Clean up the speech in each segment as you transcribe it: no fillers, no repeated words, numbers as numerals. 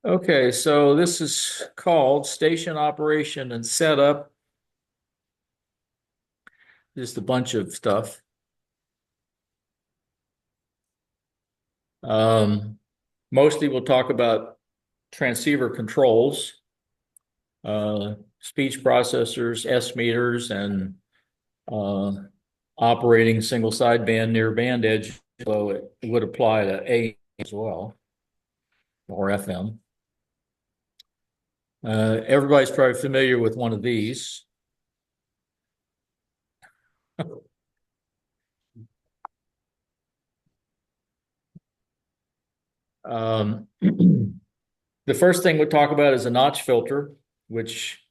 Okay, so this is called station operation and setup. Just a bunch of stuff. Um, Mostly we'll talk about transceiver controls, speech processors, S meters, and uh, operating single sideband near band edge. So it would apply to A as well, or FM. Everybody's probably familiar with one of these. Um, the first thing we'll talk about is a notch filter, which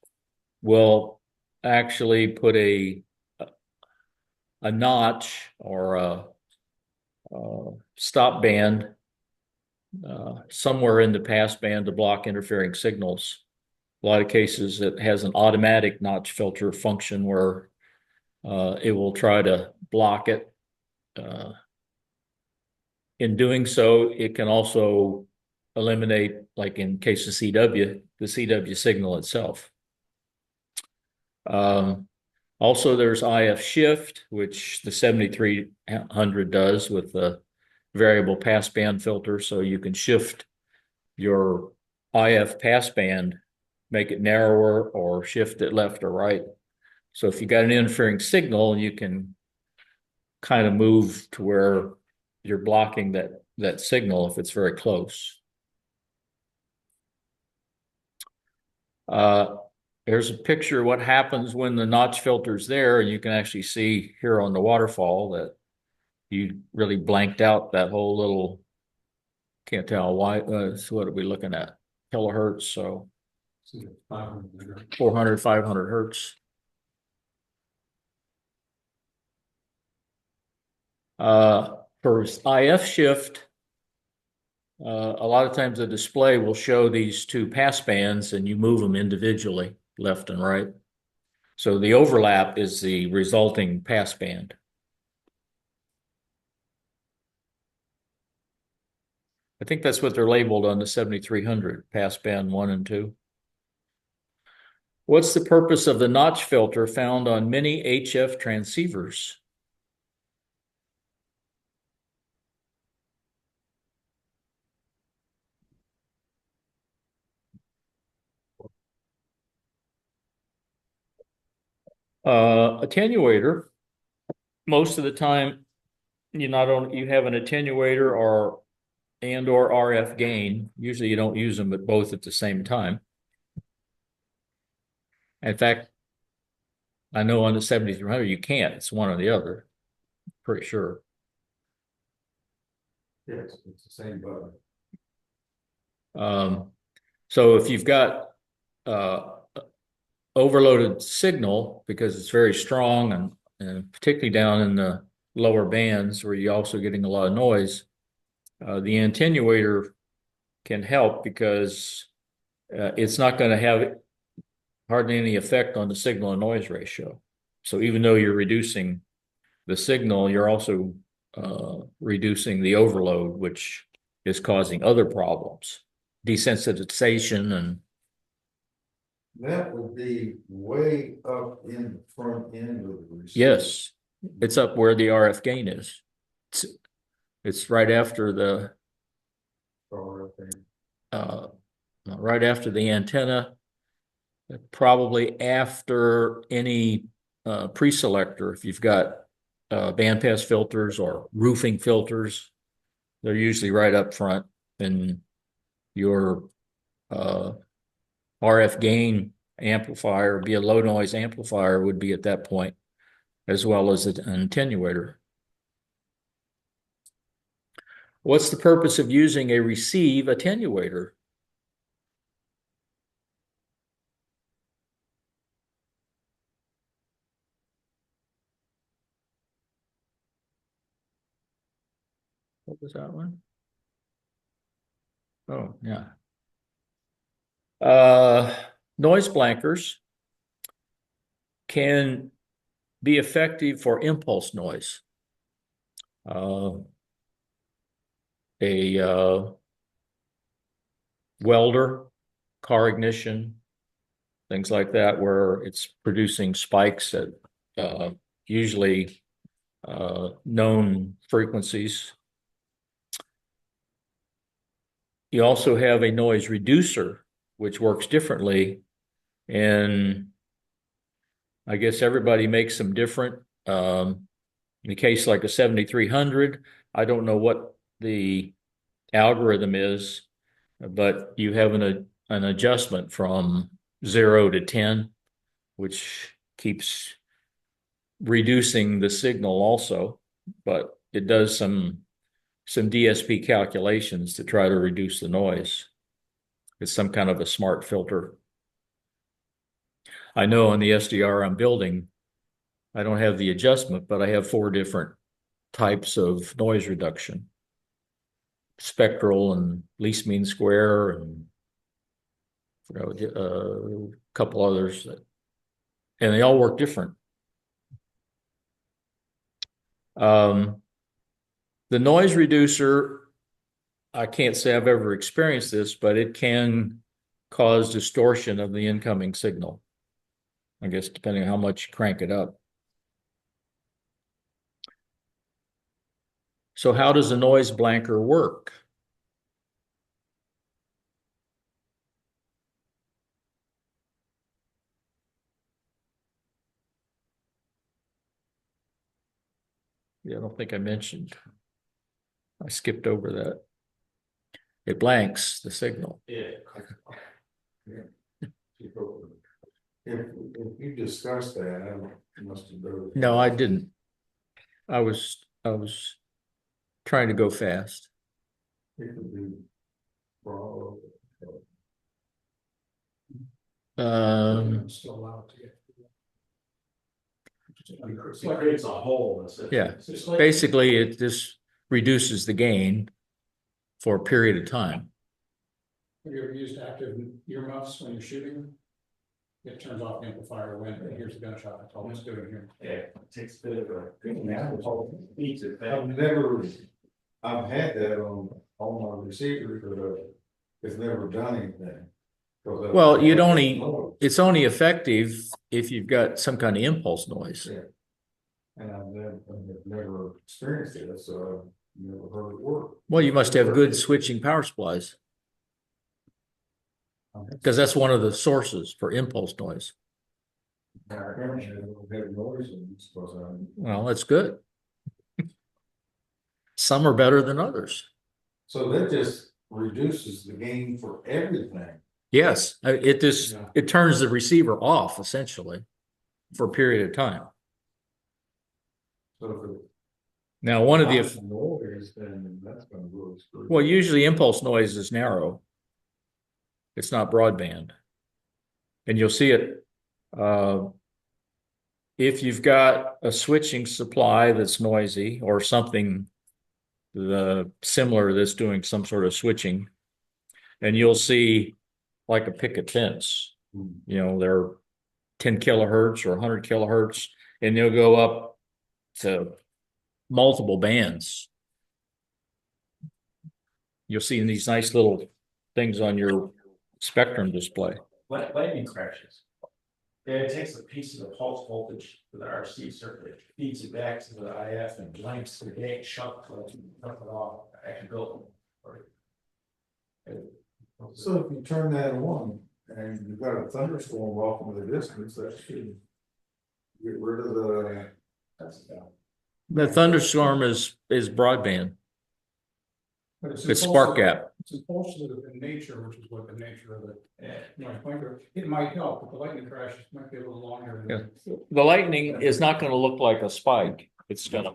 will actually put a notch or a stop band somewhere in the pass band to block interfering signals. A lot of cases it has an automatic notch filter function where it will try to block it. In doing so, it can also eliminate, like in case of CW, the CW signal itself. Also, there's IF shift, which the 7300 does with the variable passband filter. So you can shift your IF passband, make it narrower, or shift it left or right. So if you got an interfering signal, you can kind of move to where you're blocking that signal if it's very close. Uh, There's a picture of what happens when the notch filter's there, and you can actually see here on the waterfall that you really blanked out that whole little, can't tell why, so what are we looking at? Kilohertz, so 400, 500 hertz. For IF shift, a lot of times the display will show these two pass bands and you move them individually, left and right. So the overlap is the resulting pass band. I think that's what they're labeled on the 7300, pass band 1 and 2. What's the purpose of the notch filter found on many HF transceivers? Attenuator, most of the time, you have an attenuator or RF gain. Usually you don't use them at both at the same time. In fact, I know on the 7300 you can't. It's one or the other. Pretty sure. Yes, it's the same button. So if you've got uh, overloaded signal because it's very strong and particularly down in the lower bands where you're also getting a lot of noise, the attenuator can help because it's not going to have hardly any effect on the signal and noise ratio. So even though you're reducing the signal, you're also reducing the overload, which is causing other problems, desensitization and That would be way up in the front end of the receiver. yes, it's up where the RF gain is. It's right after the uh, right after the antenna, probably after any pre-selector. If you've got bandpass filters or roofing filters, they're usually right up front, and your RF gain amplifier, be a low noise amplifier, would be at that point, as well as an attenuator. What's the purpose of using a receive attenuator? What was that one? Oh, yeah. Uh, Noise blankers can be effective for impulse noise. Uh, a welder, car ignition, things like that, where it's producing spikes at usually known frequencies. You also have a noise reducer, which works differently. And I guess everybody makes them different. In a case like a 7300, I don't know what the algorithm is, but you have an adjustment from 0 to 10, which keeps reducing the signal also, but it does some DSP calculations to try to reduce the noise. It's some kind of a smart filter. I know on the SDR I'm building, I don't have the adjustment, but I have 4 different types of noise reduction: spectral and least mean square, and a couple others, and they all work different. The noise reducer, I can't say I've ever experienced this, but it can cause distortion of the incoming signal, I guess, depending on how much you crank it up. So how does a noise blanker work? Yeah, I don't think I mentioned. I skipped over that. It blanks the signal. Yeah. If you discussed that, I must have done. No, I didn't. I was trying to go fast. It could be broad. Still allowed to get. It's like it's a hole. Yeah. It's like- Basically, it just reduces the gain for a period of time. Have you ever used active earmuffs when you're shooting? It turns off the amplifier when it hears the gunshot. That's all it's doing here. Yeah, it takes a bit of a. Beats it back. I've had that on my receivers, but it's never done anything. Well, it's only effective if you've got some kind of impulse noise. Yeah. And I've never experienced it, so I've never heard it work. Well, you must have good switching power supplies, because that's one of the sources for impulse noise. I don't have noise in it, because Well, that's good. Some are better than others. so that just reduces the gain for everything. Yes, it turns the receiver off essentially for a period of time. So if it Now, one of the noise, then that's gonna really screw. well, usually impulse noise is narrow. It's not broadband. And you'll see it if you've got a switching supply that's noisy, or something similar that's doing some sort of switching, and you'll see like a picket fence. They're 10 kilohertz or 100 kilohertz, and they'll go up to multiple bands. You'll see these nice little things on your spectrum display. Lightning crashes. And it takes a piece of the pulse voltage to the RC circuit, feeds it back to the IF and blanks the gate shut it off, actually built. So if you turn that on and you've got a thunderstorm off in the distance, that should get rid of the. The thunderstorm is broadband. But It's spark gap. It's impulsive in nature, which is what the nature of the noise blanker. It might help, but the lightning crash might be a little longer. Yeah. The lightning is not going to look like a spike. It's going to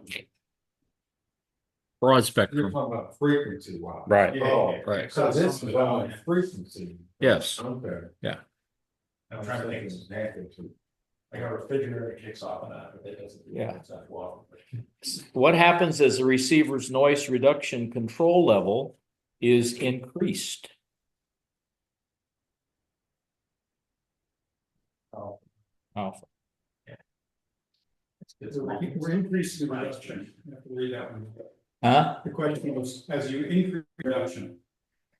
broad You're spectrum. talking about frequency wise. Right. Oh, Right. so this is on frequency. Yes. Okay. I'm trying to think, Exactly. like a refrigerator kicks off on that, but it doesn't. Yeah. It's not well. What happens is the receiver's noise reduction control level is increased. Alpha. We're increasing the reduction. You have to read that one. Huh? The question was, as you increase reduction,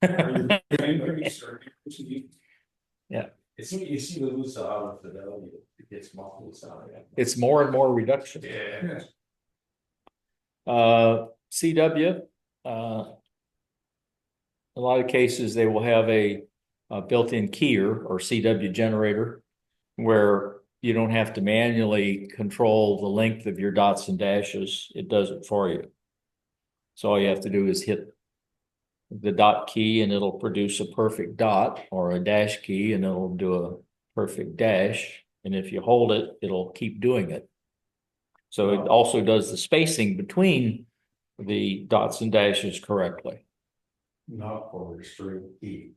Increase or decrease? It's, you see the loose out of fidelity, it gets muffled out. It's more and more reduction. Yeah. Yes. CW, a lot of cases, they will have a built-in keyer or CW generator where you don't have to manually control the length of your dots and dashes. It does it for you. So all you have to do is hit the dot key and it'll produce a perfect dot, or a dash key and it'll do a perfect dash. And if you hold it, it'll keep doing it. So it also does the spacing between the dots and dashes correctly. Not for a straight E.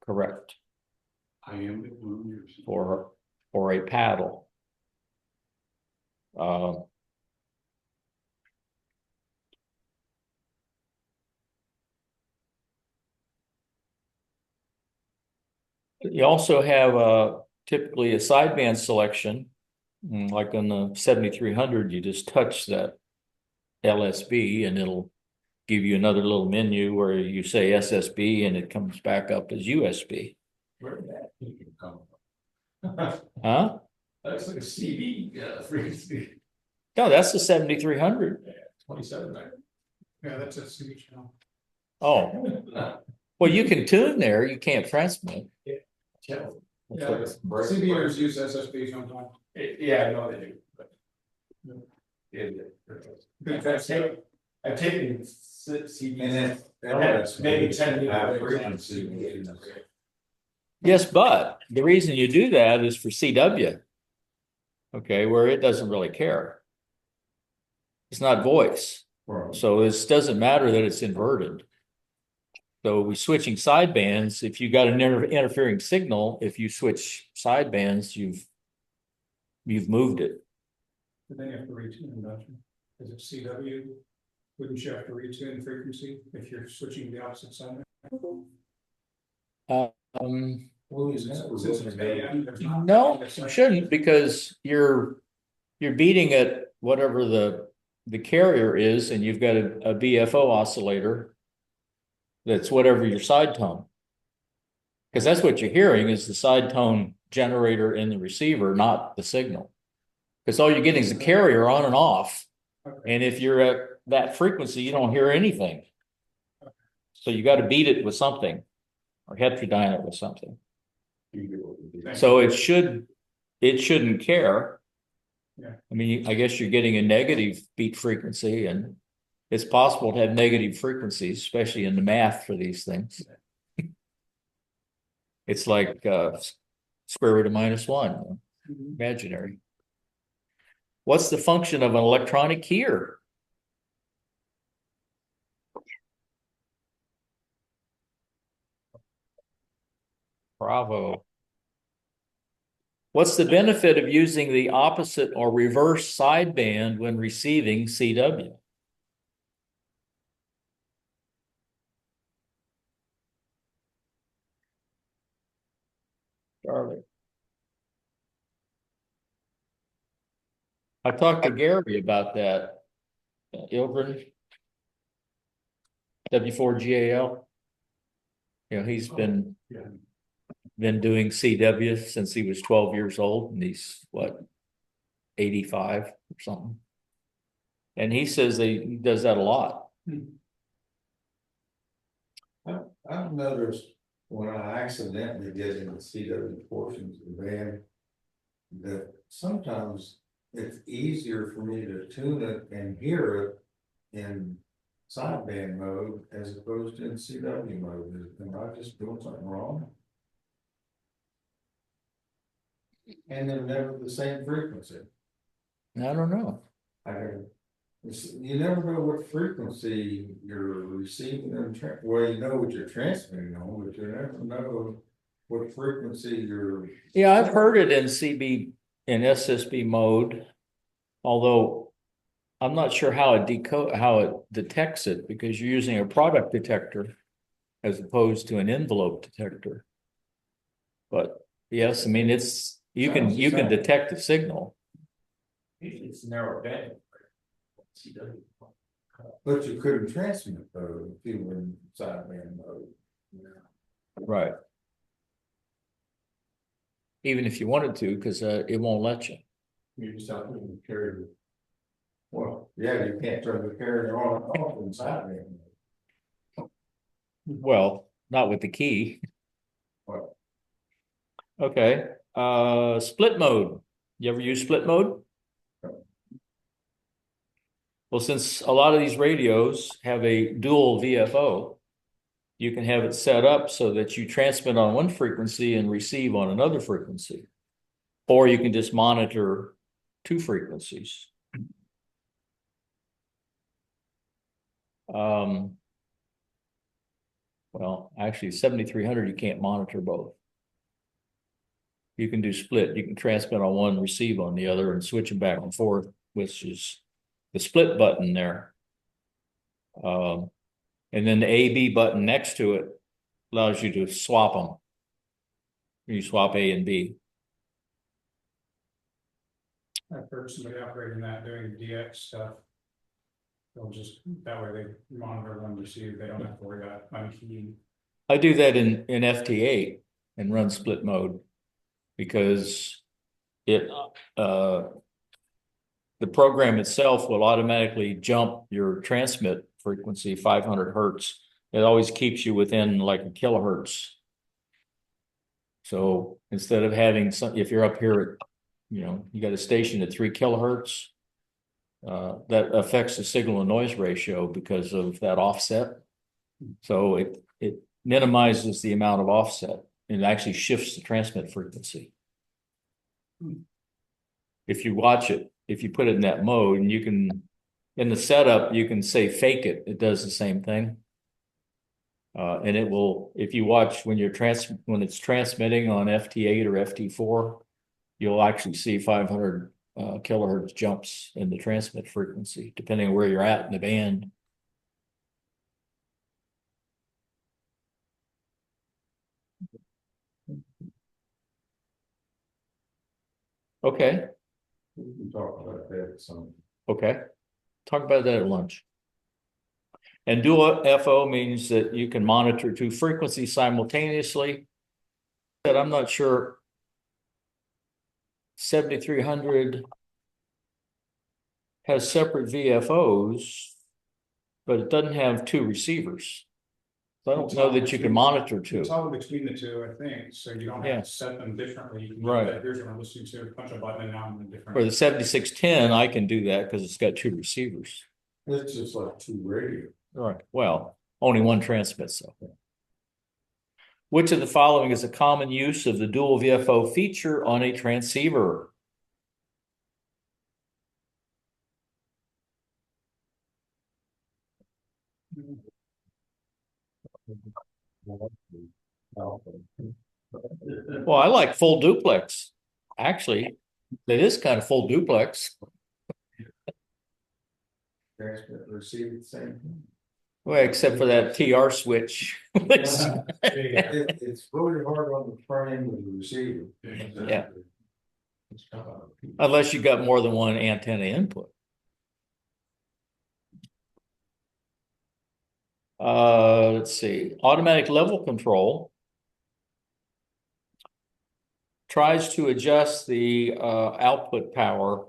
Correct. Iambic pentameter. For a paddle. You also have typically a sideband selection, like on the 7300, you just touch that LSB and it'll give you another little menu where you say SSB and it comes back up as USB. Where did that even come from? Huh? That's like a CD, frequency. No, that's the 7300. 27, right? Yeah, that's a CD channel. Oh, well, you can tune there, you can't transmit. Yeah, That's what- CBers use SSB sometimes. Yeah, I know they do, but. Yeah. I've taken CDs. And then. Maybe 10 frequency. Yes, but the reason you do that is for CW. Okay, where it doesn't really care. It's not voice. So this doesn't matter that it's inverted. So we switching sidebands. If you got an interfering signal, if you switch sidebands, you've moved it. But then you have to retune, don't you? Is it CW? Wouldn't you have to retune frequency if you're switching the opposite side? Since it's AM, there's not- No, you shouldn't, because you're beating at whatever the carrier is, and you've got a BFO oscillator that's whatever your side tone. Because that's what you're hearing is the side tone generator in the receiver, not the signal. Because all you're getting is the carrier on and off. Okay. And if you're at that frequency, you don't hear anything. So you got to beat it with something or heterodyne it with something. So it shouldn't care. Yeah. I mean, I guess you're getting a negative beat frequency, and it's possible to have negative frequencies, especially in the math for these things. It's like square root of -1, imaginary. What's the function of an electronic keyer? Bravo. What's the benefit of using the opposite or reverse sideband when receiving CW? Charlie. I talked to Gary about that. Ilbrin. W4GAL. You know, he's been doing CW since he was 12 years old, and he's what, 85 or something. And he says he does that a lot. I've noticed when I accidentally get in the CW portions of the band, that sometimes it's easier for me to tune it and hear it in sideband mode as opposed to in CW mode. Am I just doing something wrong? And they're never the same frequency. I don't know. You never know what frequency you're receiving and well, you know what you're transmitting on, but you never know what frequency you're. Yeah, I've heard it in CB in SSB mode, although I'm not sure how it detects it, because you're using a product detector as opposed to an envelope detector. But yes, I mean you can detect the signal. Usually it's narrow band. CW. But you couldn't transmit though, if you were in sideband mode. Right. Even if you wanted to, because it won't let you. You just have to carry. Well, yeah, you can't turn the carrier on and off in sideband mode. Well, not with the key. Well, Okay, split mode. You ever use split mode? Well, since a lot of these radios have a dual VFO, you can have it set up so that you transmit on one frequency and receive on another frequency. Or you can just monitor two frequencies. Well, actually 7300, you can't monitor both. You can do split. You can transmit on one, receive on the other, and switch them back and forth, which is the split button there. And then the AB button next to it allows you to swap them. You swap A and B. I've heard somebody operating that doing DX stuff. They'll just, that way they monitor them, receive, they don't have to worry about unkeying. I do that in FT8 and run split mode because it the program itself will automatically jump your transmit frequency 500 hertz. It always keeps you within like a kilohertz. So instead of having some, if you're up here at, you got a station at 3 kilohertz, that affects the signal to noise ratio because of that offset. So it minimizes the amount of offset and it actually shifts the transmit frequency. If you watch it, if you put it in that mode, and you can, in the setup, you can say fake it. It does the same thing. And it will, if you watch when when it's transmitting on FT8 or FT4, you'll actually see 500 kilohertz jumps in the transmit frequency, depending on where you're at in the band. Okay. we can talk about that some. Okay. Talk about that at lunch. And dual FO means that you can monitor two frequencies simultaneously. But I'm not sure 7300 has separate VFOs, but it doesn't have two receivers. So I don't know that you can monitor two. It's all between the two, I think, so you don't Yeah. have to set them differently. You can Right. do that. Here's what I'm listening to, punch a button and now I'm in a different. For the 7610, I can do that because it's got two receivers. It's just like two radios. Right. Well, only one transmits though. Which of the following is a common use of the dual VFO feature on a transceiver? Well, I like full duplex. Actually, it is kind of full duplex. Transmit, receive the same thing. Well, except for that TR switch. It's really hard on the front end of the receiver. Yeah. Unless you got more than one antenna input. Let's see, automatic level control tries to adjust the output power.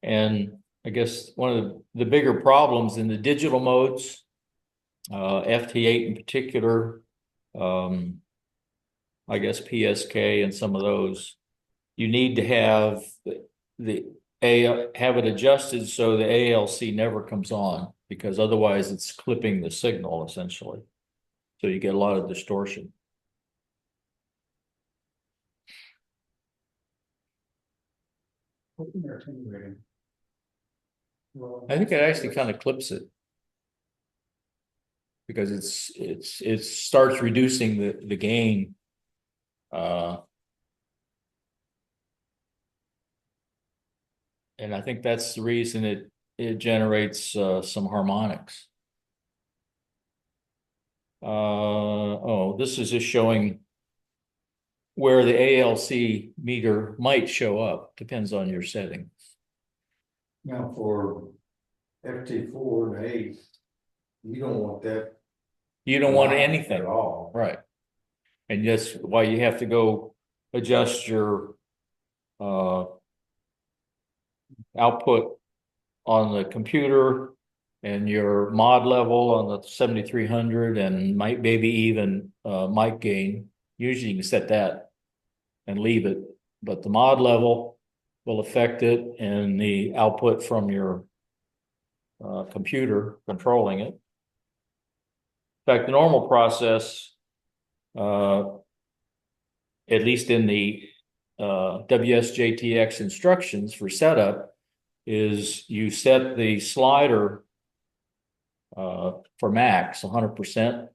And I guess one of the bigger problems in the digital modes, FT8 in particular, I guess PSK and some of those, you need to have have it adjusted so the ALC never comes on, because otherwise it's clipping the signal essentially. So you get a lot of distortion. I think it actually kind of clips it. Because it starts reducing the gain. And I think that's the reason it generates some harmonics. Oh, this is just showing where the ALC meter might show up. Depends on your setting. Now for FT4 and 8, you don't want that. You don't want line anything. At all. Right. And that's why you have to go adjust your output on the computer and your mod level on the 7300 and might maybe even mic gain. Usually you can set that and leave it, but the mod level will affect it and the output from your computer controlling it. In fact, the normal process, at least in the WSJTX instructions for setup, is you set the slider for max 100%,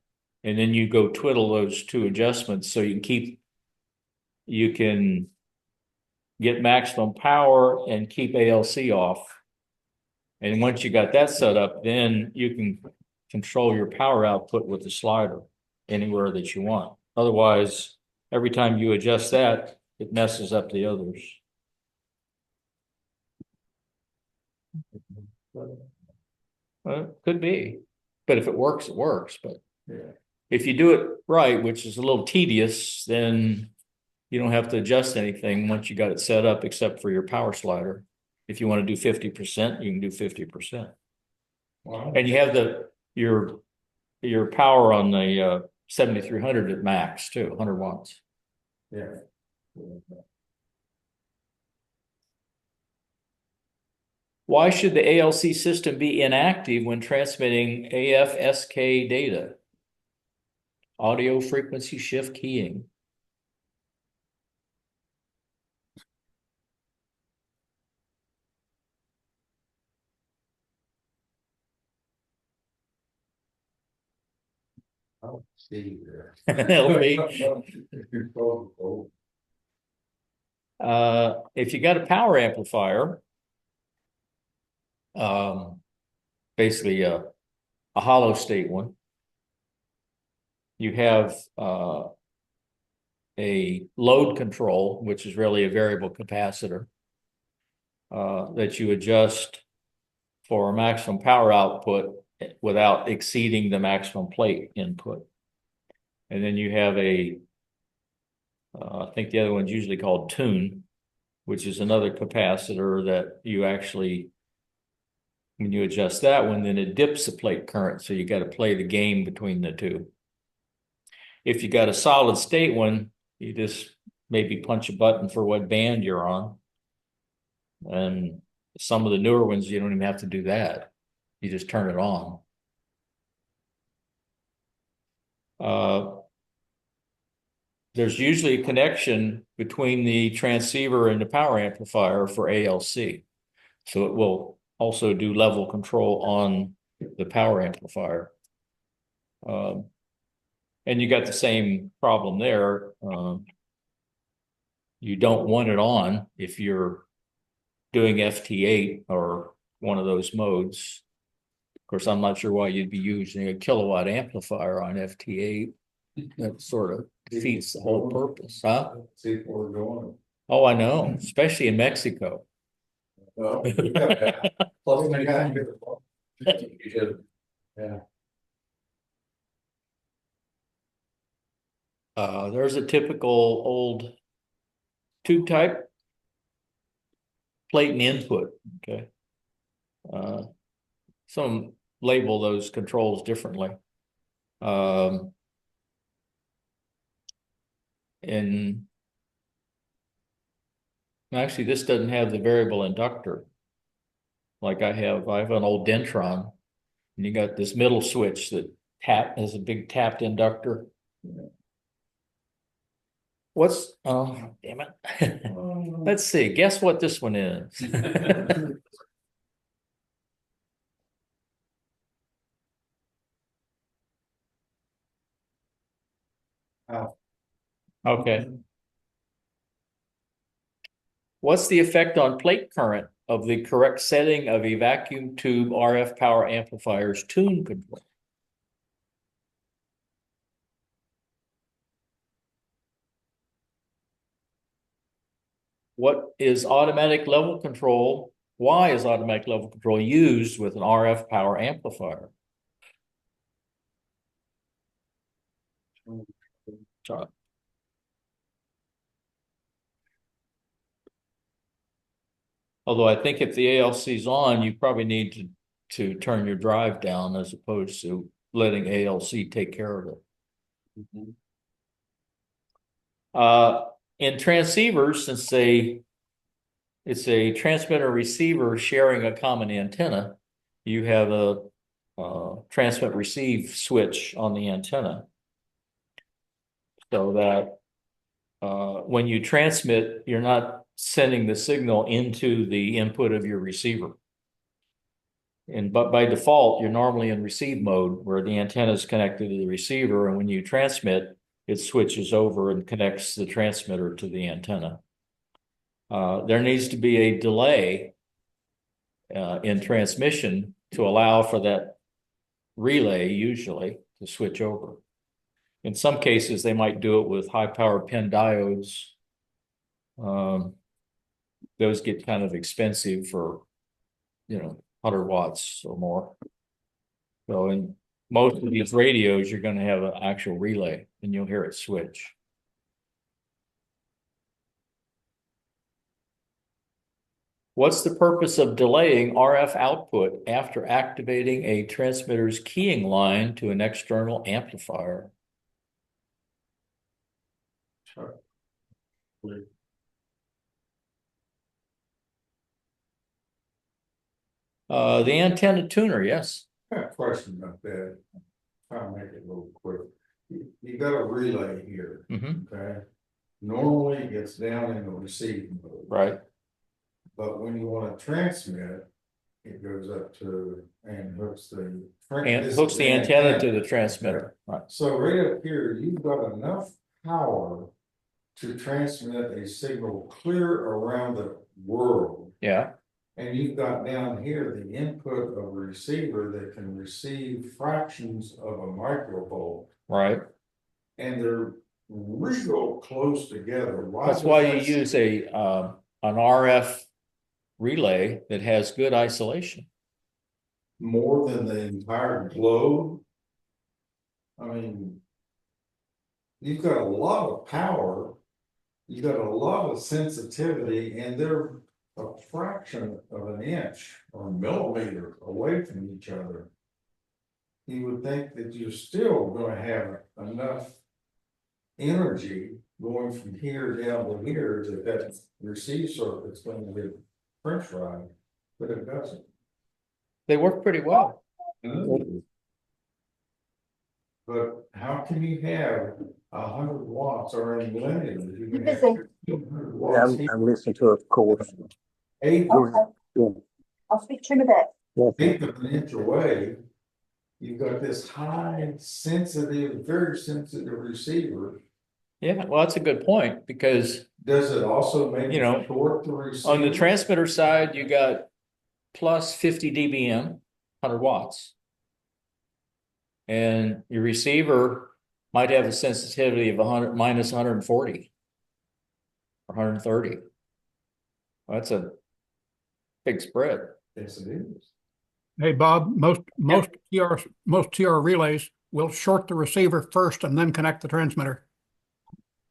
and then you go twiddle those two adjustments so you can get maximum power and keep ALC off. And once you got that set up, then you can control your power output with the slider anywhere that you want. Otherwise, every time you adjust that, it messes up the others. Could be, but if it works, it works. But Yeah. if you do it right, which is a little tedious, then you don't have to adjust anything once you got it set up, except for your power slider. If you want to do 50%, you can do 50%. Well, And you have your power on the 7300 at max too, 100 watts. yeah. Why should the ALC system be inactive when transmitting AF/SK data? Audio frequency shift keying. I don't see there. Help me. Oh, If you got a power amplifier, basically a hollow state one, you have a load control, which is really a variable capacitor that you adjust for maximum power output without exceeding the maximum plate input. And then you have I think the other one's usually called tune, which is another capacitor that you actually, when you adjust that one, then it dips the plate current. So you got to play the game between the two. If you got a solid state one, you just maybe punch a button for what band you're on. And some of the newer ones, you don't even have to do that. You just turn it on. There's usually a connection between the transceiver and the power amplifier for ALC. So it will also do level control on the power amplifier. And you got the same problem there. You don't want it on if you're doing FT8 or one of those modes. Of course, I'm not sure why you'd be using a kilowatt amplifier on FT8. That sort of defeats the whole purpose, huh? see where we're going. Oh, I know, especially in Mexico. Well, yeah. Plus, we got yeah. There's a typical old tube type plate and input. Okay. Some label those controls differently. And actually, this doesn't have the variable inductor like I have. I have an old Dentron, and you got this middle switch that has a big tapped inductor. What's, oh, damn it. Let's see, guess what this one is. Oh. Okay. What's the effect on plate current of the correct setting of a vacuum tube RF power amplifier's tune control? What is automatic level control Why is automatic level control used with an RF power amplifier? So, although I think if the ALC is on, you probably need to turn your drive down as opposed to letting ALC take care of it. In transceivers, since it's a transmitter receiver sharing a common antenna, you have a transmit receive switch on the antenna. So that when you transmit, you're not sending the signal into the input of your receiver. But by default, you're normally in receive mode where the antenna is connected to the receiver, and when you transmit, it switches over and connects the transmitter to the antenna. There needs to be a delay in transmission to allow for that relay usually to switch over. In some cases, they might do it with high power pin diodes. Those get kind of expensive for, 100 watts or more. So in most of these radios, you're going to have an actual relay and you'll hear it switch. What's the purpose of delaying RF output after activating a transmitter's keying line to an external amplifier? Sure. The antenna tuner, yes. I have a question about that. Try to make it a little quick. You got a relay here, Mm-hmm. okay? Normally it gets down in the receiving mode. Right. But when you want to transmit, it goes up to and hooks the. And hooks the antenna to the transmitter. Right. So right up here, you've got enough power to transmit a signal clear around the world. Yeah. And you've got down here the input of a receiver that can receive fractions of a microvolt. Right. And they're real close together. That's why you use an RF relay that has good isolation. More than the entire globe. I mean, you've got a lot of power, you've got a lot of sensitivity, and they're a fraction of an inch or a millimeter away from each other. You would think that you're still gonna have enough energy going from here down to here that receive circuit's gonna be french fried, but it doesn't. They work pretty well. But how can you have 100 watts or unlimited? You can have 200 Yeah, watts. I'm listening to it, of course. Eighth I'll speak to him a bit. eighth of an inch away. You've got this high sensitive, very sensitive receiver. Yeah, well, that's a good point because Does it also make You know, it short the receiver? on the transmitter side, you got plus 50 dBm, 100 watts. And your receiver might have a sensitivity of 100 minus 140 or 130. Well, that's a big spread. Yes, it is. Hey, Bob, most TR relays will short the receiver first and then connect the transmitter.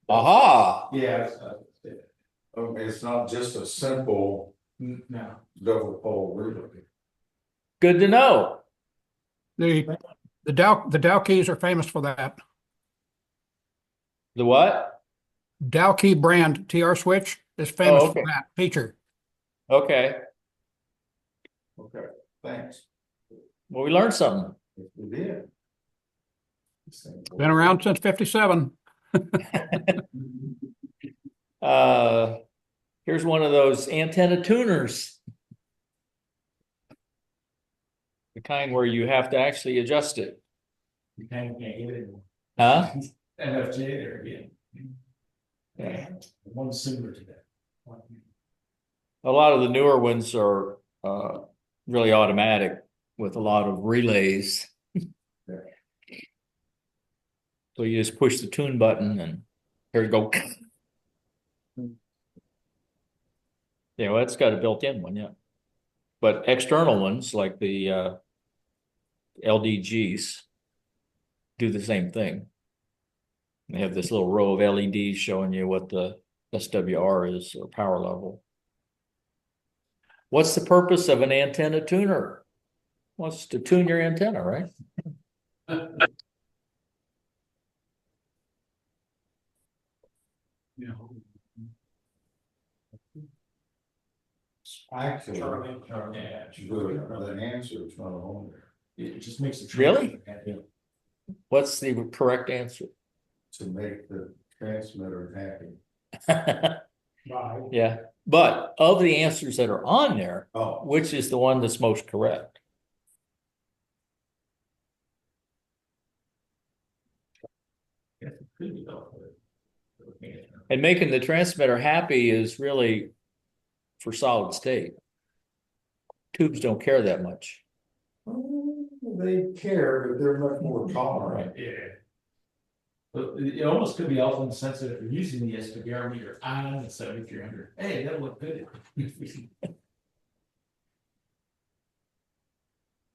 Aha! Yeah. It's not just a simple No. double pole relay. Good to know. The Dow keys are famous for that. The what? Dow key brand TR switch is famous Oh, okay. for that feature. Okay. Okay, thanks. Well, we learned something. If we did. Been around since '57. Here's one of those antenna tuners. The kind where you have to actually adjust it. You can't get it. Huh? NFJ there again. Yeah. One similar to that. A lot of the newer ones are really automatic with a lot of relays. So you just push the tune button and here you go. Yeah, well, it's got a built-in one, yeah. But external ones like the LDGs do the same thing. They have this little row of LEDs showing you what the SWR is, or power level. What's the purpose of an antenna tuner? Well, it's to tune your antenna, right? Actually, Yeah, the answer is not on there it just makes it. Really? What's the correct answer? to make the transmitter happy. Bye. Yeah, but of the answers that are on there, Oh, which is the one that's most correct? And making the transmitter happy is really for solid state. Tubes don't care that much. they care, but they're much more tolerant. Yeah. But it almost could be alpha in the sense that if you're using the SWR meter on the 7300, hey, that'll look good.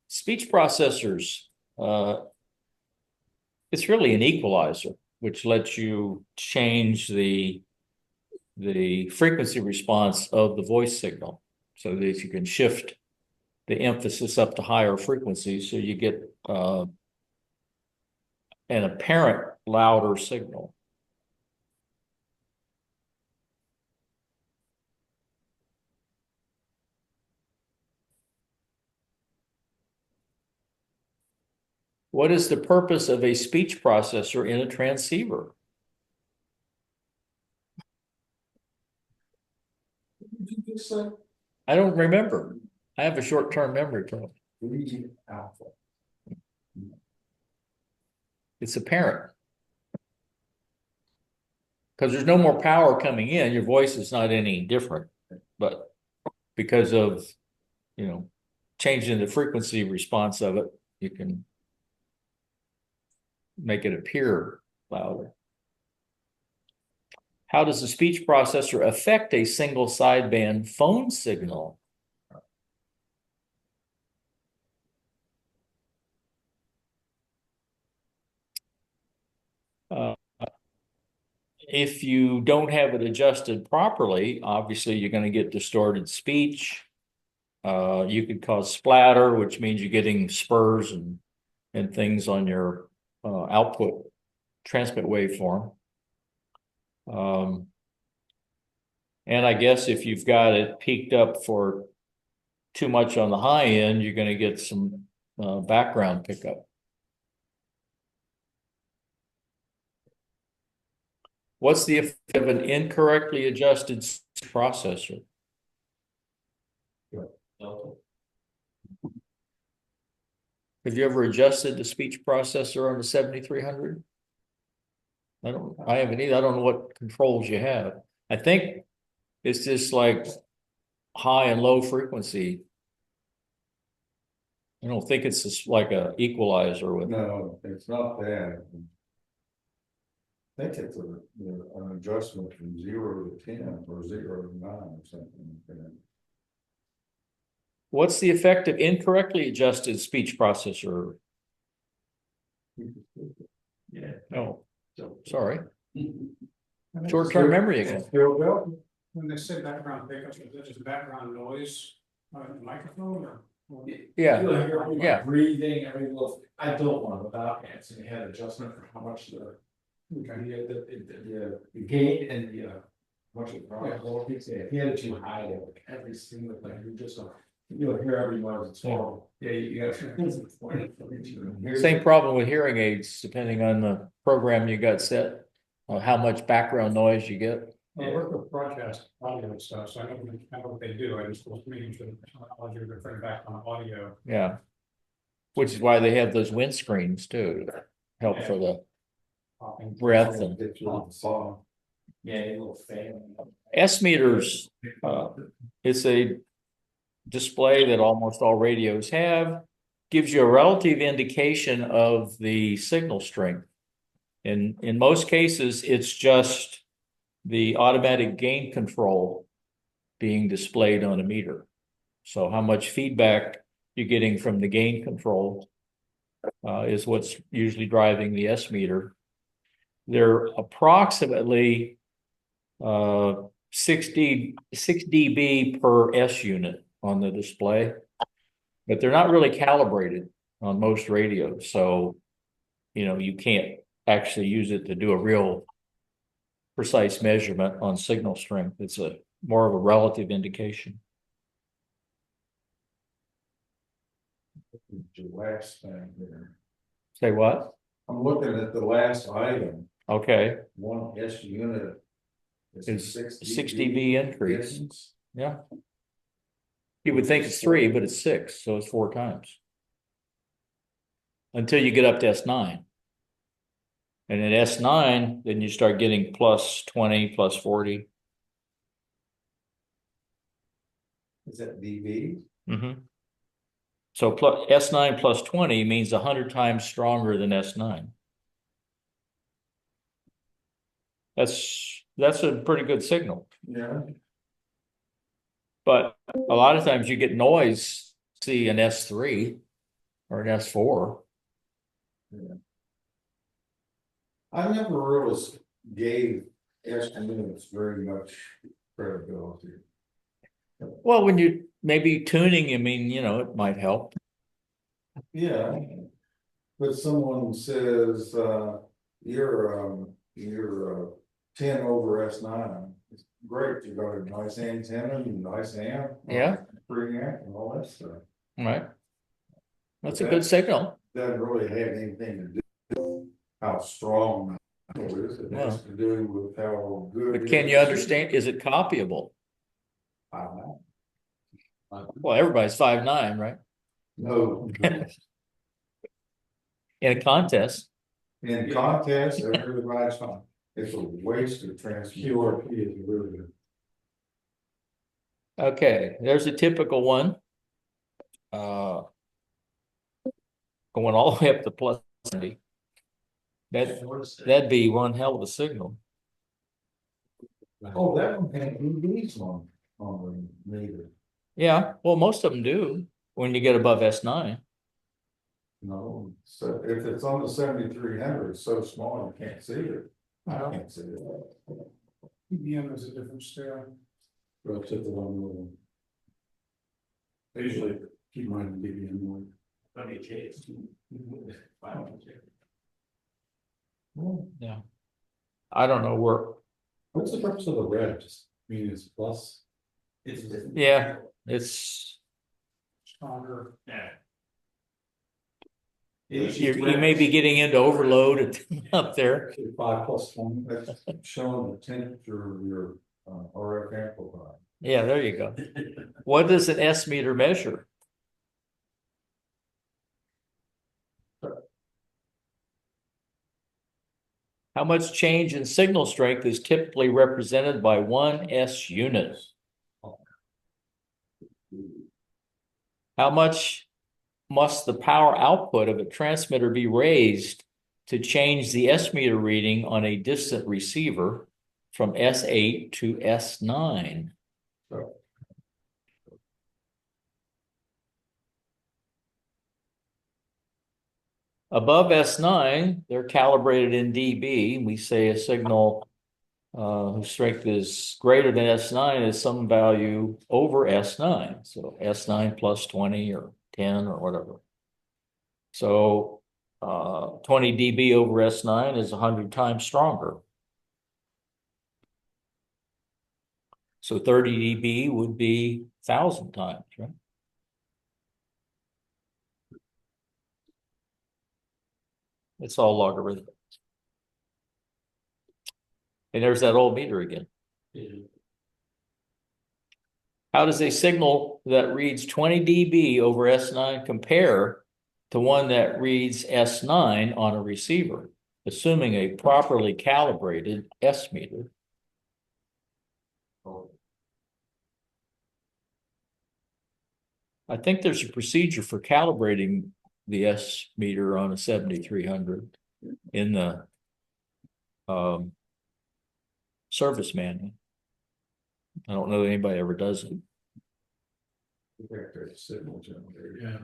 Speech processors, it's really an equalizer, which lets you change the frequency response of the voice signal so that you can shift the emphasis up to higher frequencies, so you get an apparent louder signal. What is the purpose of a speech processor in a transceiver? I don't remember. I have a short-term memory problem. Alpha. It's apparent. Because there's no more power coming in, your voice is not any different. But because of, changing the frequency response of it, you can make it appear louder. How does the speech processor affect a single sideband phone signal? If you don't have it adjusted properly, obviously you're going to get distorted speech. You could cause splatter, which means you're getting spurs and things on your output transmit waveform. And I guess if you've got it peaked up for too much on the high end, you're going to get some background pickup. What's the effect of an incorrectly adjusted processor? Have you ever adjusted the speech processor on the 7300? I haven't either. I don't know what controls you have. I think it's just like high and low frequency. I don't think it's just like a equalizer with. No, it's not that. I think it's an adjustment from 0 to 10 or 0 to 9 or something like that. What's the effect of incorrectly adjusted speech processor? Yeah. Oh, sorry. Short-term memory again. When they say background pickup, is that just background noise on the microphone or? Yeah, You'll hear all yeah. breathing, I built one without amps and it had adjustment for how much the gain and the how much of the if you had it too high, like every single thing, you'll hear every noise, it's horrible. Yeah, you got. Same problem with hearing aids, depending on the program you got set, how much background noise you get. I work with broadcast audio and stuff, so I know what they do. I just was making sure the technology is referring back on audio. Yeah. Which is why they have those windscreens too, to help for the breath and. Yeah, a little fan. S meters, it's a display that almost all radios have, gives you a relative indication of the signal strength. In most cases, it's just the automatic gain control being displayed on a meter. So how much feedback you're getting from the gain control is what's usually driving the S meter. They're approximately 6 dB per S unit on the display, but they're not really calibrated on most radios. So, you can't actually use it to do a real precise measurement on signal strength. It's more of a relative indication. The last thing here. Say what? I'm looking at the last item, Okay, one S unit. it's a 6 dB increase. difference. Yeah. You would think it's 3, but it's 6, so it's 4 times. Until you get up to S9. And at S9, then you start getting plus 20, plus 40. Is that dB? So plus S9 plus 20 means 100 times stronger than S9. That's a pretty good signal. Yeah. But a lot of times you get noise, see an S3 or an S4. I never really gave S units very much credibility. Well, when you maybe tuning, it might help. Yeah. But someone says, you're 10 over S9. It's great, you got a nice antenna, and nice amp. Yeah. Preamp and all that stuff. Right. That's a good signal. Doesn't really have anything to do with how strong it is. It has to do with how good. But can you understand? Is it copyable? Well, everybody's 5'9", right? No. In a contest. In contests, everybody's fine. It's a waste of transmission. QRP is really good. Okay, there's a typical one. Going all the way up to plus 70. That'd be one hell of a signal. Oh, that one had EVs on the meter. Yeah, well, most of them do when you get above S9. No, so if it's on the 7300, it's so small you can't see it. I can't see it. PBM is a different scale. Relative to one. I usually keep mine in DBM one. Yeah. I don't know where. What's the purpose of the red? Just mean it's plus? Yeah, it's Stronger. you may be getting into overload up there. 5 plus 1, that's showing the temperature of your RF amplifier. Yeah, there you go. What does an S meter measure? How much change in signal strength is typically represented by 1 S unit? How much must the power output of a transmitter be raised to change the S meter reading on a distant receiver from S8 to S9? Above S9, they're calibrated in dB. We say a signal whose strength is greater than S9 is some value over S9. So S9 plus 20 or 10 or whatever. So 20 dB over S9 is 100 times stronger. So 30 dB would be 1,000 times, right? It's all logarithmic. And there's that old meter again. How does a signal that reads 20 dB over S9 compare to one that reads S9 on a receiver, assuming a properly calibrated S meter? I think there's a procedure for calibrating the S meter on a 7300 in the service manual. I don't know that anybody ever does it. There's a signal generator. Yeah.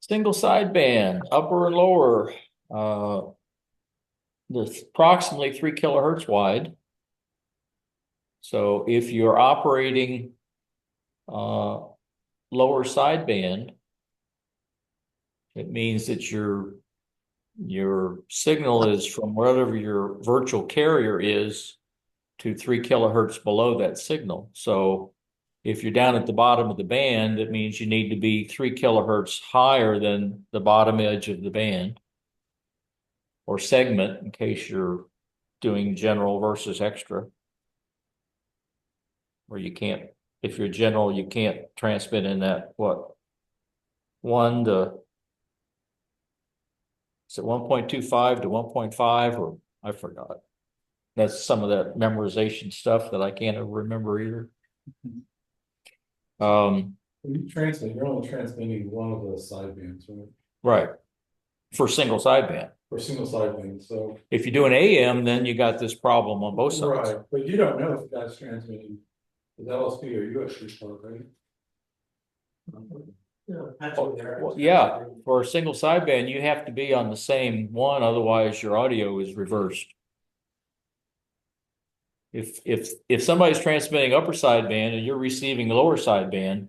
Single sideband, upper and lower, there's approximately 3 kilohertz wide. So if you're operating lower sideband, it means that your signal is from wherever your virtual carrier is to 3 kilohertz below that signal. So if you're down at the bottom of the band, it means you need to be 3 kilohertz higher than the bottom edge of the band or segment, in case you're doing general versus extra. Where you can't, if you're general, you can't transmit in that, what? Is it 1.25 to 1.5, or I forgot. That's some of that memorization stuff that I can't ever remember either. When you transmit, you're only transmitting one of those sidebands, right? Right. For single sideband. Or single sideband, so. If you do an AM, then you got this problem on both sides. Right, but you don't know if that's transmitting with LSP or USB port, right? Well, yeah, for a single sideband, you have to be on the same one, otherwise your audio is reversed. If somebody's transmitting upper sideband and you're receiving lower sideband,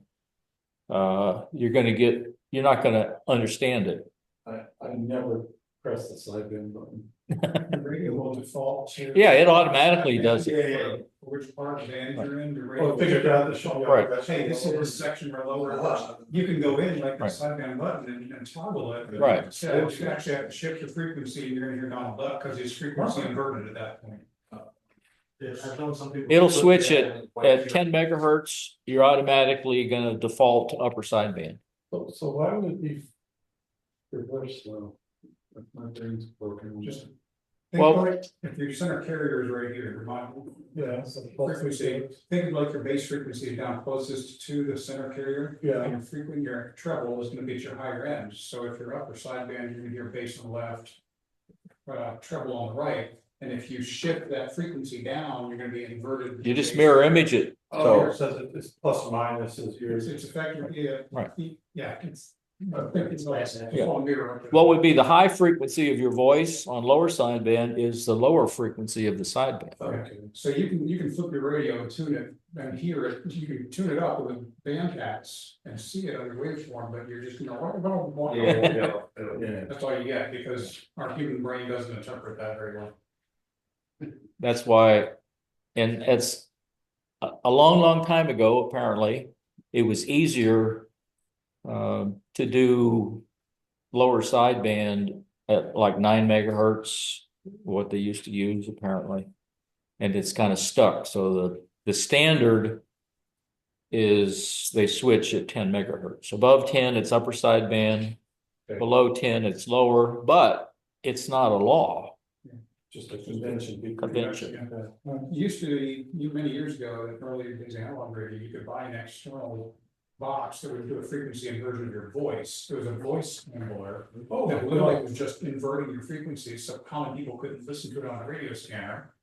you're not gonna understand it. I never press the sideband button. The radio will default to. Yeah, it automatically does it. Yeah. Which part of the band you're in, the Oh, radio. figured out the show. Right. Hey, this is this section or lower, you can go in like the Right. sideband button and toggle it. Right. So you actually have to shift the frequency, and you're gonna hear Donald Duck, because it's frequency inverted at that point. It'll switch at 10 megahertz, you're automatically gonna default to upper sideband. So why would it be reversed though? If my brain's broken. Just think Well- like, if your center carrier is right here, Yeah. So frequency, think of like your base frequency down closest to the center carrier. Yeah. And your treble is gonna be at your higher end, so if you're upper sideband, you're gonna hear bass on the left. Treble on the right, and if you shift that frequency down, you're gonna be inverted. You just mirror image it, Oh, so, it says it's plus or minus is yours. It's effectively, yeah. Right. Yeah, it's. I think it's like, it's all mirror. what would be the high frequency of your voice on lower sideband is the lower frequency of the sideband. Okay. So you can flip your radio and tune it and hear it, you can tune it up with the bandcats and see it on your waveform, but you're just, Yeah. that's all you get, because our human brain doesn't interpret that very well. That's why, and it's a long time ago, apparently, it was easier to do lower sideband at like 9 megahertz, what they used to use apparently. And it's kind of stuck. So the standard is they switch at 10 megahertz. Above 10, it's upper sideband. Okay. Below 10, it's lower, but it's not a law. Just a convention. Convention. Used to be, many years ago, in earlier days of analog radio, you could buy an external box that would do a frequency inversion of your voice. It was a voice sampler that literally was just inverting your frequency, so common people couldn't listen to it on a radio scanner.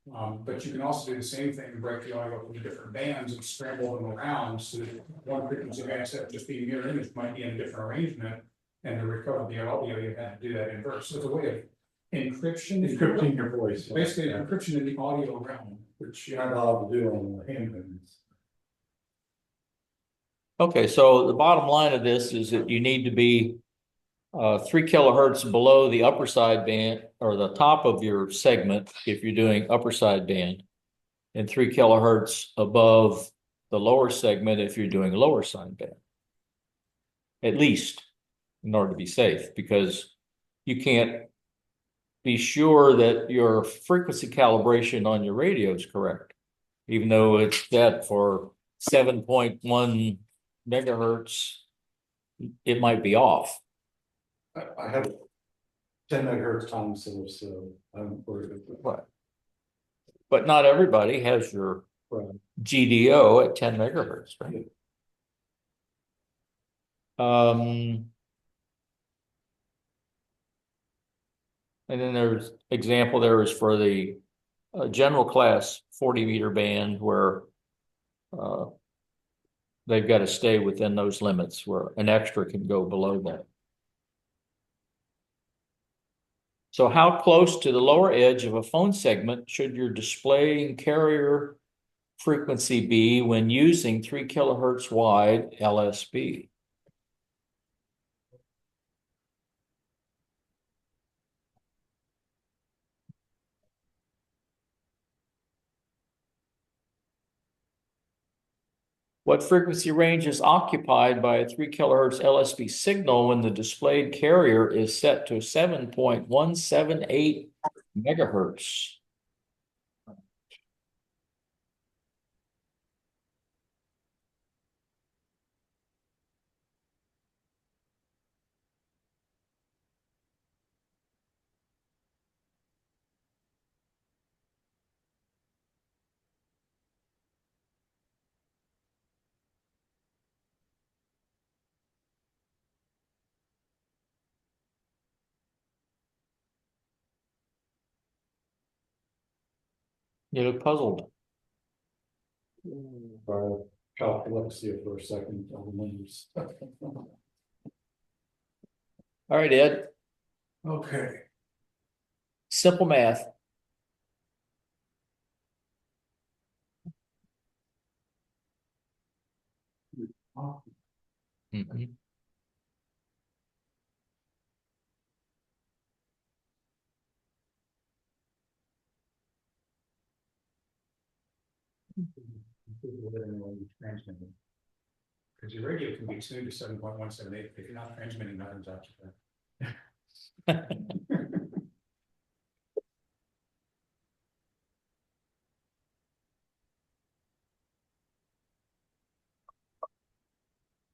But you can also do the same thing and break the audio up into different bands and scramble them around, so that one frequency band, instead of just being mirror image, might be in a different arrangement. And to recover the audio, you had to do that inverse. So it's a way of encryption. Encrypting your voice. Basically, encryption in the audio realm, which You're not allowed to do on the handguns. Okay, so the bottom line of this is that you need to be 3 kilohertz below the upper sideband or the top of your segment if you're doing upper sideband, and 3 kilohertz above the lower segment if you're doing lower sideband. At least, in order to be safe, because you can't be sure that your frequency calibration on your radio is correct, even though it's set for 7.1 megahertz, it might be off. I have 10 megahertz time source, so I'm worried about that. But not everybody has your Right. GDO at 10 megahertz, right? And then there's example there is for the general class 40-meter band where they've got to stay within those limits where an extra can go below that. So how close to the lower edge of a phone segment should your display and carrier frequency be when using 3 kilohertz wide LSB? What frequency range is occupied by a 3 kilohertz LSB signal when the displayed carrier is set to 7.178 megahertz? You look puzzled. Calculexia for a second on the numbers. All right, Ed, Okay. simple math. Mhm. Because your radio can be tuned to 7.178, if you're not transmitting, nothing's occupied.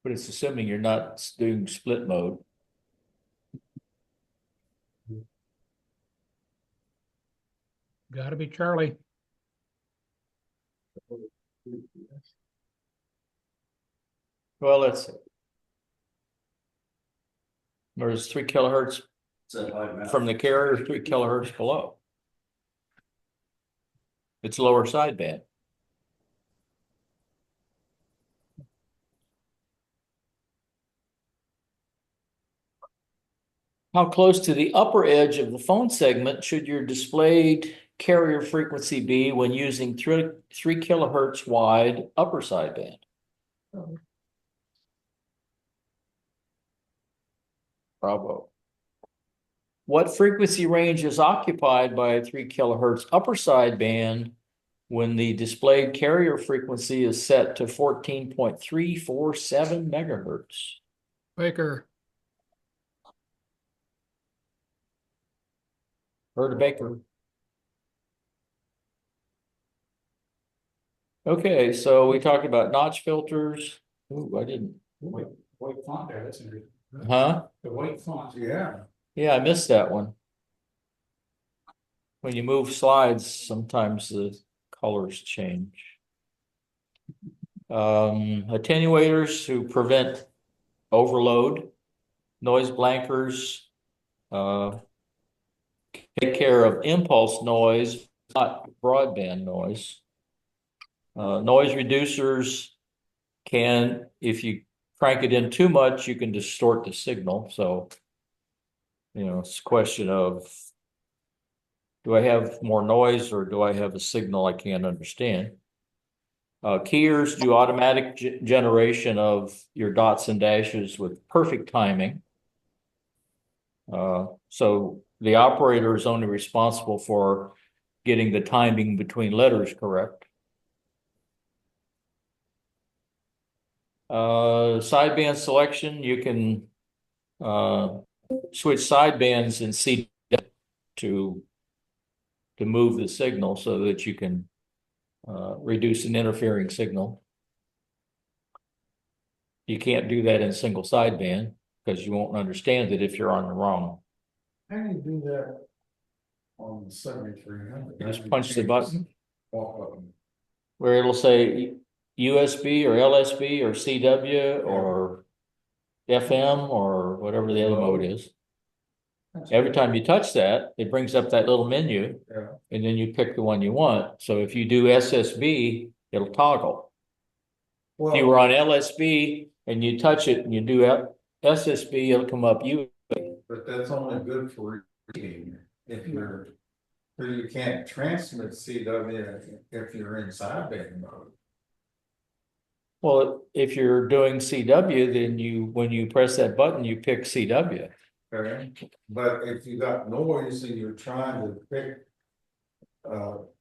But it's assuming you're not doing split mode. Gotta be Charlie. Well, let's see. There's 3 kilohertz from the carrier, 3 kilohertz below. It's lower sideband. How close to the upper edge of the phone segment should your displayed carrier frequency be when using 3 kilohertz wide upper sideband? Bravo. What frequency range is occupied by a 3 kilohertz upper sideband when the displayed carrier frequency is set to 14.347 megahertz? Baker. Heard of Baker. Okay, so we talked about notch filters. Ooh, I didn't. White font there, that's interesting. Huh? The white font. Yeah. Yeah, I missed that one. When you move slides, sometimes the colors change. Attenuators to prevent overload, noise blankers, take care of impulse noise, not broadband noise. Noise reducers can, if you crank it in too much, you can distort the signal. So, it's a question of, do I have more noise or do I have a signal I can't understand? Keyers do automatic generation of your dots and dashes with perfect timing. So the operator is only responsible for getting the timing between letters correct. Sideband selection, you can switch sidebands in C to move the signal so that you can reduce an interfering signal. You can't do that in single sideband because you won't understand it if you're on the wrong. How do you do that on the 7300? You just punch the button Off button. where it'll say USB or LSB or CW or FM or whatever the other mode is. Every time you touch that, it brings up that little menu, Yeah. and then you pick the one you want. So if you do SSB, it'll toggle. If you were on LSB and you touch it and you do SSB, it'll come up U. But that's only good for reading, if you're, or you can't transmit CW if you're in sideband mode. Well, if you're doing CW, then when you press that button, you pick CW. Okay, but if you got noise and you're trying to pick.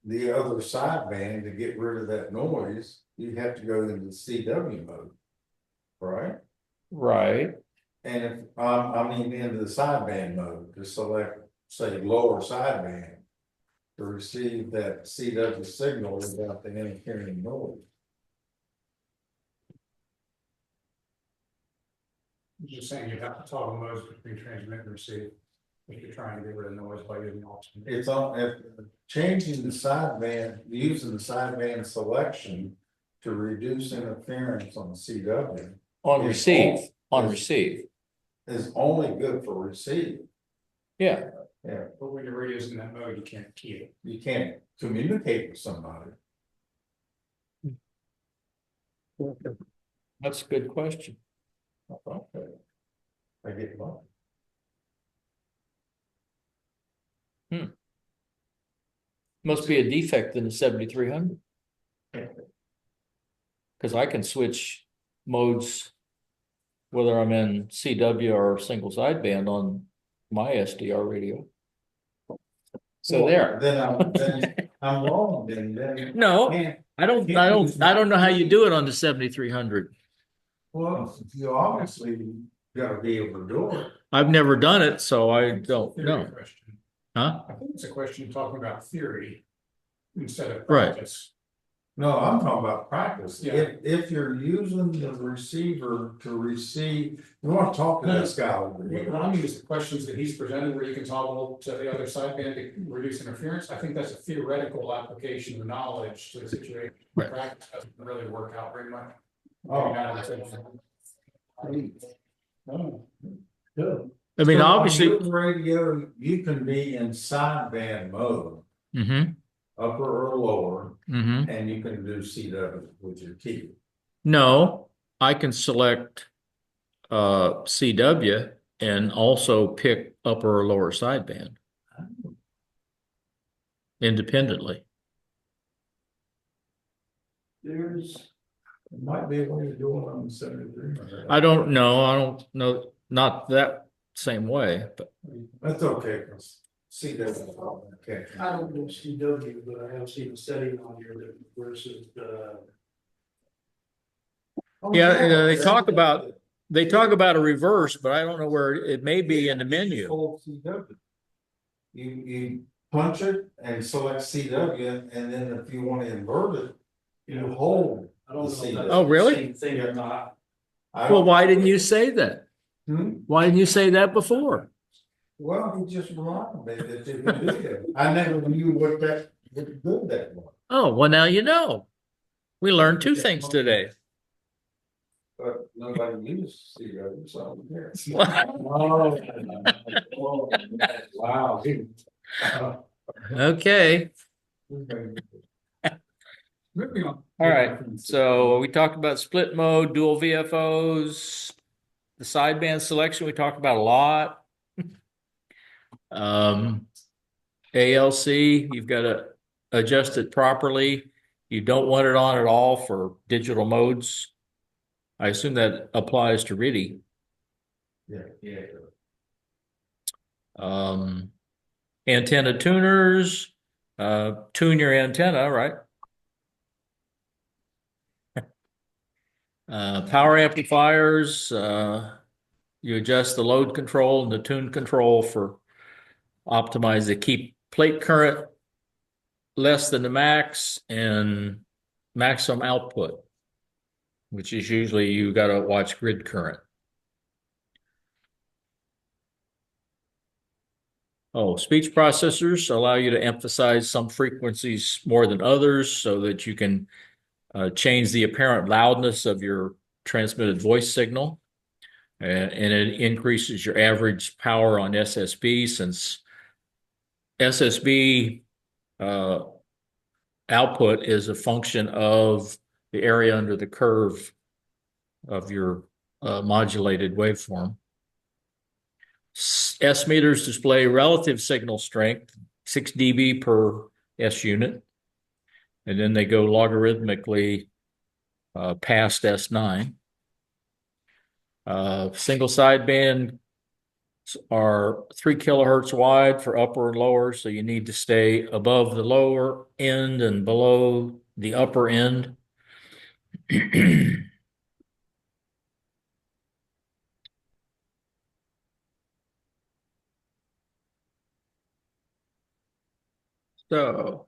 The other sideband to get rid of that noise, you have to go into CW mode. Right? Right. And if, I mean, into the sideband mode, to select, say, lower sideband. To receive that CW signal without the interfering noise. Just saying you have to toggle modes between transmit and receive. If you're trying to get rid of noise by using alternate. It's on, if changing the sideband, using the sideband selection to reduce interference on CW. On receive, on Yes. receive. Is only good for receive. Yeah. Yeah, But when you're using that mode, you can't key it. you can't communicate with somebody. That's a good question. Okay. I get one. Must be a defect in the 7300. Because I can switch modes, whether I'm in CW or single sideband on my SDR radio. So there. Then I'm wrong, then. No, Can't- I don't know how you do it on the 7300. Well, you obviously gotta be able to do it. I've never done it, so I don't Theory know. question. Huh? I think it's a question talking about theory instead of Right. practice. No, I'm talking about practice. Yeah. If you're using the receiver to receive, you wanna talk to this guy over What here. I mean is the questions that he's presented where you can toggle to the other sideband to reduce interference. I think that's a theoretical application of knowledge to the situation. Right. Practice doesn't really work out very much. Oh. Good. I mean, So on obviously. your radio, you can be in sideband mode, Mm-hmm, upper or lower, mm-hmm. and you can do CW with your key. No, I can select CW and also pick upper or lower sideband independently. There might be a way to do it on the 73. I don't know, not that same way, but That's okay, 'cause CW, okay. I don't know CW, but I have seen a setting on here that versus the. yeah, they talk about a reverse, but I don't know where it may be in the menu. Hold CW. You punch it and select CW, and then if you want to invert it, you hold. I don't know. if the that's Oh, really? the Same thing or not. I Well, don't- why didn't you say that? Hmm? Why didn't you say that before? Well, he just reminded me that you can do that. I never knew what good that was, Oh, well, now you know. We learned two things today. but nobody used CW, so I'm here. Oh, wow. Okay, Moving on. all right. So we talked about split mode, dual VFOs, the sideband selection we talked about a lot. ALC, you've got to adjust it properly. You don't want it on at all for digital modes. I assume that applies to RTTY. Yeah. Antenna tuners, tune your antenna, right? Power amplifiers, you adjust the load control and the tune control for optimize the keep plate current less than the max and maximum output, which is usually you got to watch grid current. Oh, speech processors allow you to emphasize some frequencies more than others so that you can change the apparent loudness of your transmitted voice signal. And it increases your average power on SSB, since SSB output is a function of the area under the curve of your modulated waveform. S meters display relative signal strength, 6 dB per S unit, and then they go logarithmically past S9. Single sideband are 3 kilohertz wide for upper and lower, so you need to stay above the lower end and below the upper end. So